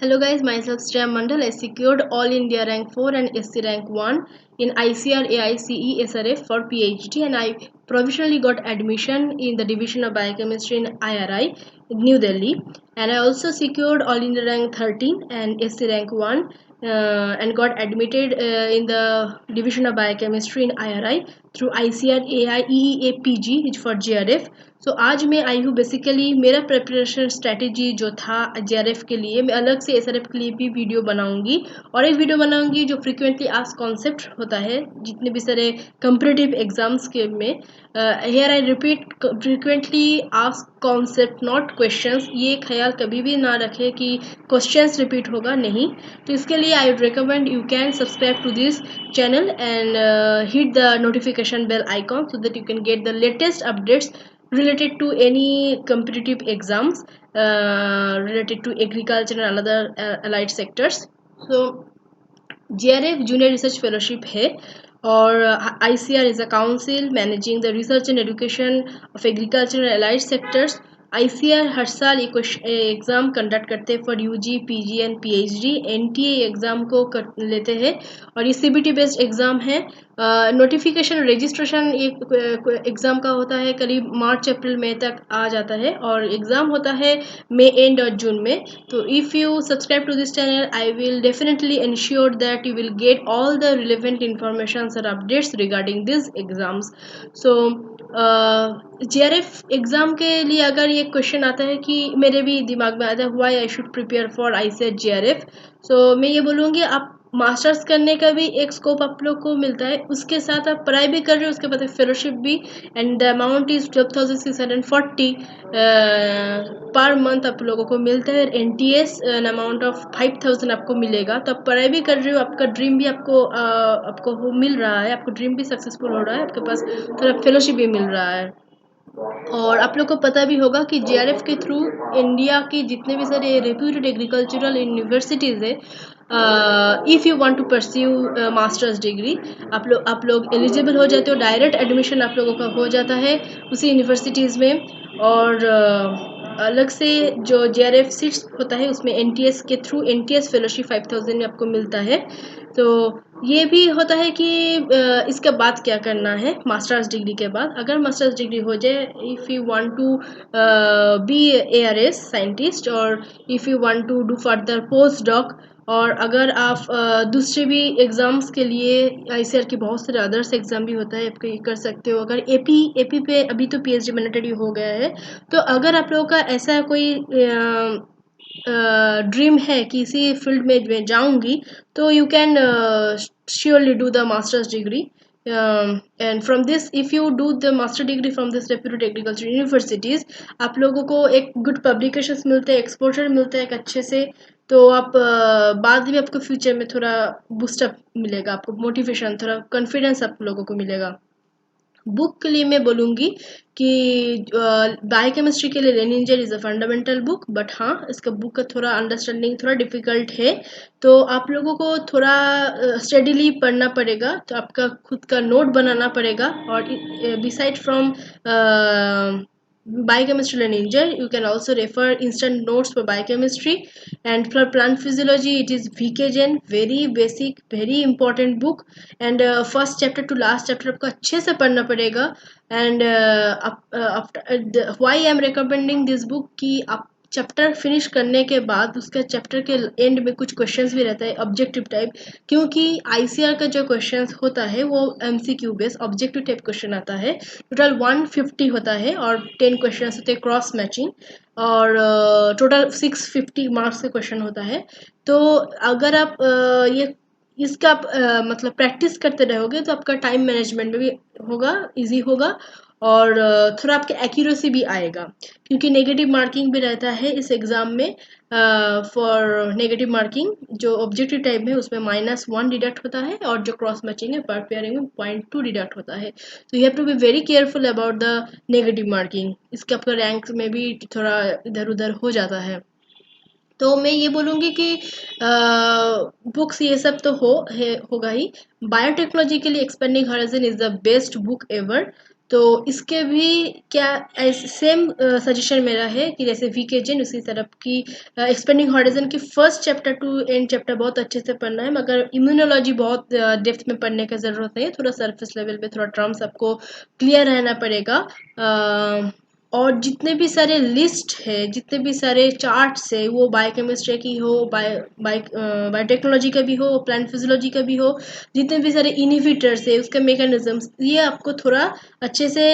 Hello guys, myself Shreya Mandal. I secured All India Rank 4 and SC Rank 1 in ICR AICE SRF for PhD, and I provisionally got admission in the Division of Biochemistry in IRI, New Delhi. And I also secured All India Rank 13 and SC Rank 1 and got admitted in the Division of Biochemistry in IRI through ICR AIEEA PG for JRF. सो आज मैं आई हूँ basically मेरा preparation strategy जो था JRF के लिए। मैं अलग से SRF के लिए भी वीडियो बनाऊंगी और एक वीडियो बनाऊंगी जो फ्रिक्वेंटली आस्क्ड कॉन्सेप्ट होता है जितने भी सारे कंपैरेटिव एग्जाम्स के में। Here I repeat, frequently asked concept not questions. ये ख्याल कभी भी ना रखे कि क्वेश्चंस रिपीट होगा, नहीं। तो इसके लिए I would recommend you can subscribe to this channel and hit the notification bell icon so that you can get the latest updates related to any competitive exams related to agriculture and other allied sectors. So JRF junior research fellowship है और ICR is a council managing the research and education of agriculture and allied sectors. ICR हर साल exam conduct करते हैं for UG, PG and PhD। NTA exam को लेते हैं और ये CBT बेस्ड एग्ज़ाम है। नोटिफिकेशन रजिस्ट्रेशन एग्ज़ाम का होता है करीब मार्च अप्रैल मई तक आ जाता है और एग्ज़ाम होता है मई एंड और जून में। तो if you subscribe to this channel I will definitely ensure that you will get all the relevant informations and updates regarding these exams. So JRF exam के लिए अगर ये क्वेश्चन आता है कि मेरे भी दिमाग में आता है why I should prepare for ICAR JRF, सो मैं ये बोलूँगी आप मास्टर्स करने का भी एक स्कोप आप लोग को मिलता है, उसके साथ आप पढ़ाई भी कर रहे हो, उसके बाद फेलोशिप भी, and the amount is 12,640 per month आप लोगों को मिलता है। NTS एन अमाउंट ऑफ 5,000 आपको मिलेगा। तो आप पढ़ाई भी कर रहे हो, आपका ड्रीम भी आपको मिल रहा है, आपको ड्रीम भी सक्सेसफुल हो रहा है, आपके पास थोड़ा फेलोशिप भी मिल रहा है। और आप लोग को पता भी होगा कि JRF के थ्रू इंडिया की जितने भी सारे रेप्यूटेड एग्रीकल्चरल यूनिवर्सिटीज़ है, if you want to pursue masters degree, आप लोग एलिजिबल हो जाते हो, डायरेक्ट एडमिशन आप लोगों का हो जाता है उसी यूनिवर्सिटीज़ में। और अलग से जो JRF सीट्स होता है उसमें NTS के थ्रू NTS फेलोशिप 5,000 में आपको मिलता है। तो ये भी होता है कि इसके बाद क्या करना है मास्टर्स डिग्री के बाद। अगर मास्टर्स डिग्री हो जाए, if you want to be ARS scientist और if you want to do further post doc, और अगर आप दूसरे भी एग्ज़ाम्स के लिए ICAR के बहुत सारे अदर्स एग्ज़ाम भी होता है, आप कर सकते हो। अगर AP पे अभी तो PhD मैंडेटरी हो गया है, तो अगर आप लोगों का ऐसा कोई ड्रीम है कि इसी फील्ड में मैं जाऊंगी, तो you can surely do the masters degree. And from this if you do the master degree from this reputed agriculture universities, आप लोगों को एक गुड पब्लिकेशंस मिलते हैं, एक्सपोजर मिलता है एक अच्छे से। तो आप बाद में आपको फ्यूचर में थोड़ा बूस्टअप मिलेगा, आपको मोटिवेशन, थोड़ा कॉन्फिडेंस आप लोगों को मिलेगा। बुक के लिए मैं बोलूँगी कि बायोकेमिस्ट्री के लिए Lehninger is a fundamental book, but हाँ इसका बुक का थोड़ा अंडरस्टैंडिंग थोड़ा डिफ़िकल्ट है, तो आप लोगों को थोड़ा स्टडीली पढ़ना पड़ेगा, तो आपका खुद का नोट बनाना पड़ेगा। और beside from biochemistry Leninger, you can also refer instant notes for biochemistry, and for plant physiology it is VKGen, very basic, very important book, and first chapter to last chapter आपको अच्छे से पढ़ना पड़ेगा। And why I am recommending this book कि आप chapter finish करने के बाद उसका चैप्टर के एंड में कुछ क्वेश्चंस भी रहता है ऑब्जेक्टिव टाइप, क्योंकि ICAR का जो क्वेश्चंस होता है वो MCQ base objective type question आता है। टोटल 150 होता है और 10 क्वेश्चंस होते हैं क्रॉस मैचिंग, और टोटल 650 मार्क्स का क्वेश्चन होता है। तो अगर आप ये इसका मतलब प्रैक्टिस करते रहोगे तो आपका टाइम मैनेजमेंट में भी होगा, इजी होगा, और थोड़ा आपके एक्यूरेसी भी आएगा, क्योंकि नेगेटिव मार्किंग भी रहता है इस एग्ज़ाम में। फॉर नेगेटिव मार्किंग जो ऑब्जेक्टिव टाइप है उसमें -1 डिडक्ट होता है, और जो क्रॉस मैचिंग है पार्ट पेयरिंग में 0.2 डिडक्ट होता है। तो you have to be very careful about the negative marking, इसके आपका रैंक में भी थोड़ा इधर उधर हो जाता है। तो मैं ये बोलूँगी कि बुक्स ये सब तो होगा ही। बायोटेक्नोलॉजी के लिए expanding horizon is the best book ever. तो इसके भी क्या सेम सजेशन मेरा है कि जैसे वीके जैन उसी तरह की एक्सपेंडिंग हॉरिजन की first chapter two and chapter बहुत अच्छे से पढ़ना है, मगर इम्यूनोलॉजी बहुत डेप्थ में पढ़ने का ज़रूरत नहीं है, थोड़ा सरफेस लेवल पे थोड़ा टर्म्स आपको क्लियर रहना पड़ेगा। और जितने भी सारे लिस्ट है, जितने भी सारे चार्ट्स है, वो बायोकेमिस्ट्री की हो, बायोटेक्नोलॉजी का भी हो, प्लांट फिजियोलॉजी का भी हो, जितने भी सारे इनिबिटर्स है उसके मेकानिज्म्स, ये आपको थोड़ा अच्छे से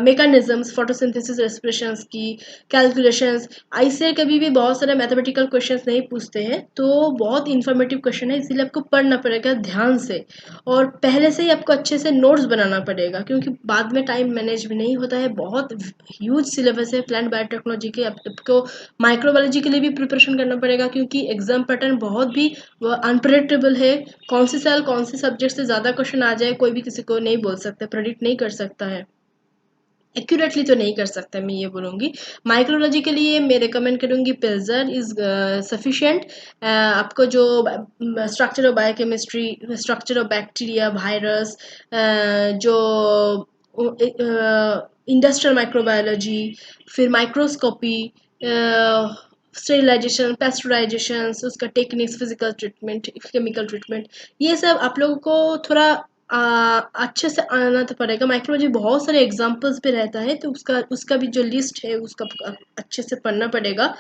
मेकानिज्म्स, फोटोसिंथेसिस, रेस्पिरेशंस की कैलकुलेशंस, आईसीआर कभी भी बहुत सारे मैथमेटिकल क्वेश्चंस नहीं पूछते हैं, तो बहुत इंफॉर्मेटिव क्वेश्चन है, इसीलिए आपको पढ़ना पड़ेगा ध्यान से, और पहले से ही आपको अच्छे से नोट्स बनाना पड़ेगा, क्योंकि बाद में टाइम मैनेज भी नहीं होता है। बहुत ह्यूज सिलेबस है प्लांट बायोटेक्नोलॉजी के, आपको माइक्रोबायोलॉजी के लिए भी प्रिपरेशन करना पड़ेगा, क्योंकि एग्जाम पैटर्न बहुत भी अनप्रेडिक्टेबल है। कौन सी साल कौन से सब्जेक्ट से ज़्यादा क्वेश्चन आ जाए कोई भी किसी को नहीं बोल सकता, प्रेडिक्ट नहीं कर सकता है, एक्यूरेटली तो नहीं कर सकता, मैं ये बोलूँगी। माइक्रोलॉजी के लिए मैं रिकमेंड करूँगी पिल्जर इज़ सफिशिएंट। आपको जो structure of biochemistry, structure of bacteria, virus, जो इंडस्ट्रियल माइक्रोबायोलॉजी, फिर माइक्रोस्कोपी, स्टेरिलाइजेशन, पेस्टराइजेशन, उसका techniques, physical treatment, chemical treatment, ये सब आप लोगों को थोड़ा अच्छे से आना तो पड़ेगा। माइक्रोलॉजी बहुत सारे एग्जांपल्स पे रहता है, तो उसका उसका भी जो लिस्ट है उसका अच्छे से पढ़ना पड़ेगा।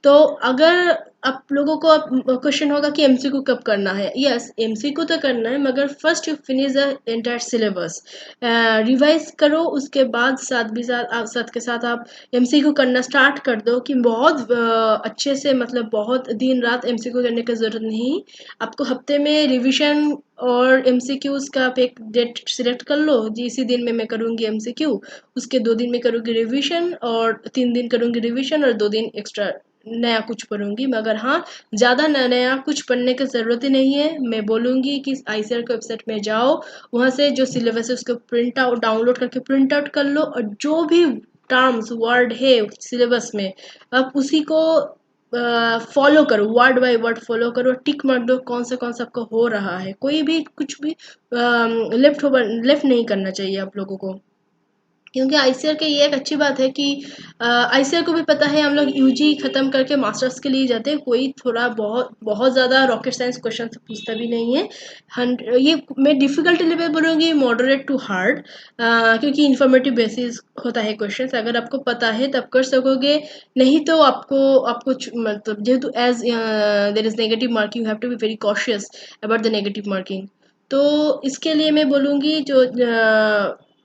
तो अगर आप लोगों को क्वेश्चन होगा कि एमसीक्यू कब करना है, यस एमसीक्यू तो करना है, मगर first you finish the entire syllabus, revise करो, उसके बाद साथ के साथ आप एमसीक्यू करना स्टार्ट कर दो, कि बहुत अच्छे से, मतलब बहुत दिन रात एमसीक्यू करने की ज़रूरत नहीं। आपको हफ्ते में रिवीजन और एमसीक्यूज का आप एक डेट सिलेक्ट कर लो जी, इसी दिन में मैं करूँगी एमसीक्यू, उसके 2 दिन में करूँगी रिवीजन, और 3 दिन करूँगी रिवीजन, और 2 दिन एक्स्ट्रा नया कुछ पढ़ूंगी। मगर हाँ, ज़्यादा नया कुछ पढ़ने की ज़रूरत ही नहीं है। मैं बोलूँगी कि आईसीआर के वेबसाइट में जाओ, वहाँ से जो सिलेबस है उसको प्रिंट आउट, डाउनलोड करके प्रिंट आउट कर लो, और जो भी टर्म्स वर्ड है सिलेबस में आप उसी को फॉलो करो, वर्ड बाय वर्ड फॉलो करो, टिक मार दो कौन सा आपको हो रहा है, कोई भी कुछ भी लेफ्ट नहीं करना चाहिए आप लोगों को। क्योंकि आईसीआर की ये एक अच्छी बात है कि आईसीआर को भी पता है हम लोग यूजी खत्म करके मास्टर्स के लिए जाते हैं, कोई थोड़ा बहुत बहुत ज़्यादा रॉकेट साइंस क्वेश्चन पूछता भी नहीं है। ये मैं डिफ़िकल्टी लेवल बोलूँगी मॉडरेट टू हार्ड, क्योंकि इन्फॉर्मेटिव बेसिस होता है क्वेश्चन, अगर आपको पता है तब कर सकोगे, नहीं तो आपको आपको मतलब जेहेतु as there is negative marking, you have to be very cautious about the negative marking. तो इसके लिए मैं बोलूँगी जो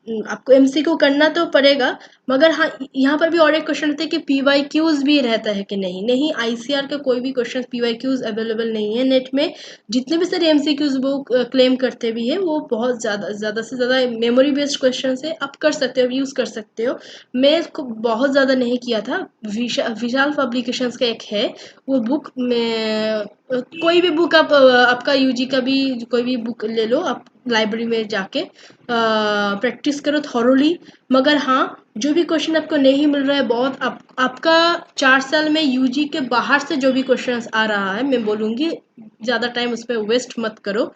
आपको एमसीक्यू करना तो पड़ेगा, मगर हाँ यहाँ पर भी और एक क्वेश्चन रहता है कि पीवाईक्यूज भी रहता है कि नहीं। नहीं, आईसीआर का कोई भी क्वेश्चन पीवाईक्यूज अवेलेबल नहीं है नेट में। जितने भी सारे एमसीक्यूज वो क्लेम करते भी है, वो बहुत ज़्यादा से ज़्यादा मेमोरी बेस्ड क्वेश्चन है, आप कर सकते हो, यूज़ कर सकते हो। मैं इसको बहुत ज़्यादा नहीं किया था। विशाल पब्लिकेशंस का एक है वो बुक में, कोई भी बुक आप आपका यूजी का भी कोई भी बुक ले लो आप लाइब्रेरी में जाके प्रैक्टिस करो थॉरोली। मगर हाँ, जो भी क्वेश्चन आपको नहीं मिल रहा है, बहुत आपका 4 साल में यूजी के बाहर से जो भी क्वेश्चन आ रहा है, मैं बोलूँगी ज़्यादा टाइम उस पर वेस्ट मत करो।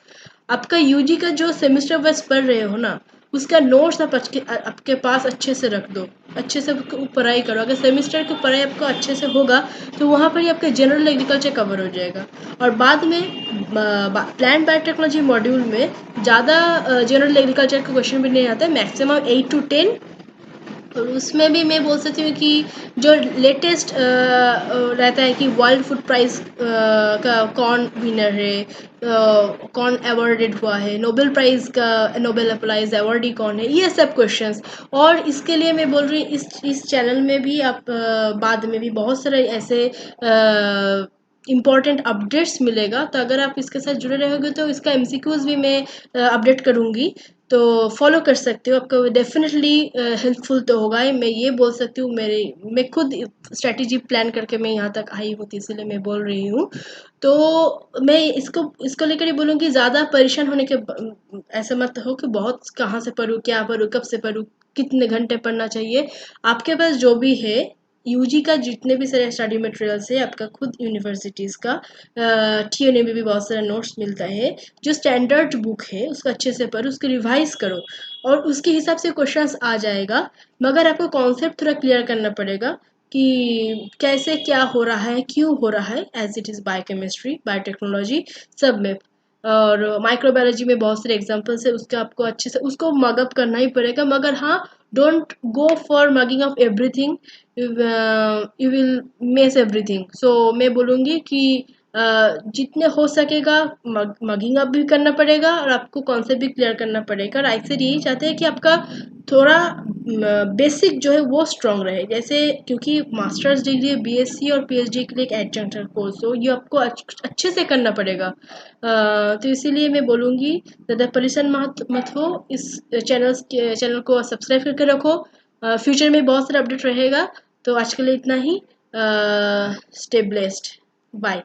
आपका यूजी का जो सेमेस्टर वाइज पढ़ रहे हो ना, उसका नोट्स आप आपके पास अच्छे से रख दो, अच्छे से पढ़ाई करो। अगर सेमेस्टर की पढ़ाई आपको अच्छे से होगा तो वहाँ पर ही आपका जनरल एग्रीकल्चर कवर हो जाएगा, और बाद में प्लांट बायोटेक्नोलॉजी मॉड्यूल में ज़्यादा जनरल एग्रीकल्चर का क्वेश्चन भी नहीं आता है, मैक्सिमम 8 to 10। और उसमें भी मैं बोल सकती हूँ कि जो लेटेस्ट रहता है कि वर्ल्ड फूड प्राइज़ का कौन विनर है, कौन अवॉर्डेड हुआ है, नोबेल प्राइज़ का नोबेल प्राइज़ अवॉर्डी कौन है, ये सब क्वेश्चंस। और इसके लिए मैं बोल रही हूँ इस चैनल में भी आप बाद में भी बहुत सारे ऐसे इम्पॉर्टेंट अपडेट्स मिलेगा, तो अगर आप इसके साथ जुड़े रहोगे तो इसका एमसीक्यूज भी मैं अपडेट करूँगी, तो फॉलो कर सकते हो, आपको डेफिनेटली हेल्पफुल तो होगा ही। मैं ये बोल सकती हूँ, मैं खुद स्ट्रैटेजी प्लान करके मैं यहाँ तक आई हूँ, इसीलिए मैं बोल रही हूँ। तो मैं इसको लेकर ही बोलूँगी, ज़्यादा परेशान होने के ऐसा मत हो कि बहुत कहाँ से पढूँ, क्या पढूँ, कब से पढूँ, कितने घंटे पढ़ना चाहिए। आपके पास जो भी है यूजी का, जितने भी सारे स्टडी मटेरियल्स है, आपका खुद यूनिवर्सिटीज़ का टीएनए में भी बहुत सारा नोट्स मिलता है, जो स्टैंडर्ड बुक है उसको अच्छे से पढ़ो, उसको रिवाइज करो, और उसके हिसाब से क्वेश्चंस आ जाएगा, मगर आपको कॉन्सेप्ट थोड़ा क्लियर करना पड़ेगा कि कैसे क्या हो रहा है, क्यों हो रहा है, as it is biochemistry, biotechnology सब में। और माइक्रोबायोलॉजी में बहुत सारे एग्जांपल्स है, उसका आपको अच्छे से उसको मगअप करना ही पड़ेगा, मगर हाँ, don't go for mugging up everything, you will miss everything. So मैं बोलूँगी कि जितने हो सकेगा मगिंग अप भी करना पड़ेगा और आपको कॉन्सेप्ट भी क्लियर करना पड़ेगा। और आइसर यही चाहते हैं कि आपका थोड़ा बेसिक जो है वो स्ट्रांग रहे, जैसे क्योंकि मास्टर्स डिग्री, बीएससी और पीएचडी के लिए एक एडजंक्ट कोर्स हो, ये आपको अच्छे से करना पड़ेगा। तो इसीलिए मैं बोलूँगी ज़्यादा परेशान मत हो, इस चैनल को सब्सक्राइब करके रखो। फ्यूचर में बहुत सारा अपडेट रहेगा। तो आज के लिए इतना ही। Stay blessed. बाय।